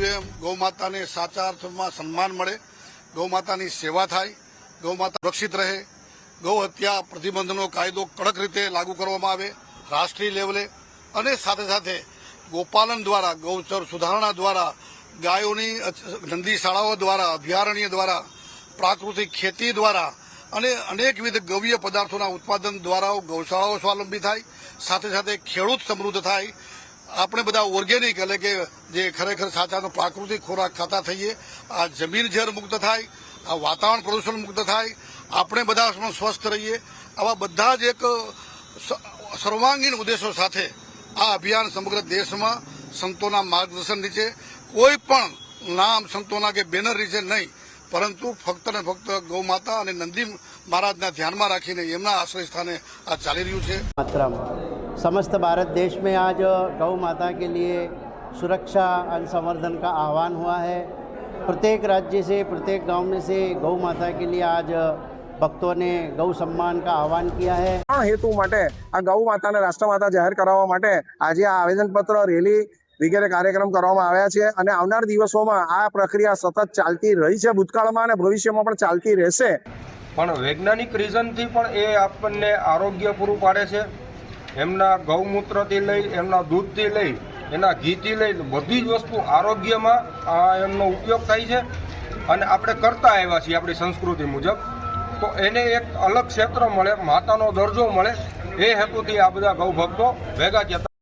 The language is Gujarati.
કહ્યું એમ ગૌ માતાને સાચા અર્થમાં સન્માન મળે, ગૌ માતાની સેવા થાય, ગૌ માતા સુરક્ષિત રહે, ગૌ હત્યા પ્રતિબંધનો કાયદો કડક રીતે લાગુ કરવામાં આવે રાષ્ટ્રીય લેવલે, અને સાથે સાથે ગોપાલન દ્વારા, ગૌચર સુધારણા દ્વારા, ગાયોની નંદી શાળાઓ દ્વારા, અભયારણ્ય દ્વારા, પ્રાકૃતિક ખેતી દ્વારા અને અનેકવિધ ગૌય પદાર્થોના ઉત્પાદન દ્વારા ગૌશાળાઓ સ્વાવલંબી થાય, સાથે સાથે ખેડૂત સમૃદ્ધ થાય, આપણે બધા ઓર્ગેનિક એટલે કે જે ખરેખર સાચાનો પ્રાકૃતિક ખોરાક ખાતા થઈએ, આ જમીન ઝેર મુક્ત થાય, આ વાતાવરણ પ્રદૂષણ મુક્ત થાય, આપણે બધા સ્વસ્થ રહીએ, આવા બધા જ એક સર્વાંગીણ ઉદ્દેશો સાથે આ અભિયાન સમગ્ર દેશમાં સંતોના માર્ગદર્શન નીચે, કોઈ પણ નામ સંતોના કે બેનર નીચે નહીં, પરંતુ ફક્ત ને ફક્ત ગૌ માતા અને નંદી મહાराजના ધ્યાનમાં રાખીને એમના આશ્રય સ્થાને આ ચાલી રહ્યું છે। मात्रा में समस्त भारत देश में आज गौ माता के लिए सुरक्षा और संवर्धन का आह्वान हुआ है। प्रत्येक राज्य से, प्रत्येक गांव में से गौ माता के लिए आज भक्तों ने गौ सम्मान का आह्वान किया है। हेतु माटे आ गौ माता ने राष्ट्रमाता जाहिर करावा माटे आज आ आवेदनपत्र, रेली वगैरह कार्यक्रम કરવામાં આવ્યા છે અને આવનાર દિવસોમાં આ પ્રક્રિયા સતત ચાલતી રહી છે, ભૂતકાળમાં અને ભવિષ્યમાં પણ ચાલતી રહેશે। પણ વૈજ્ઞાનિક રીઝનથી પણ એ આપણને આરોગ્ય પૂરું પાડે છે। એમના ગૌમૂત્રથી લઈ, એમના દૂધથી લઈ, એના ઘીથી લઈ બધી જ વસ્તુ આરોગ્યમાં એમનો ઉપયોગ થાય છે અને આપણે કરતા આવ્યા છીએ આપણી સંસ્કૃતિ મુજબ। તો એને એક અલગ ક્ષેત્ર મળે, માતાનો દરજ્જો મળે, એ હેતુથી આ બધા ગૌ ભક્તો ભેગા થયા।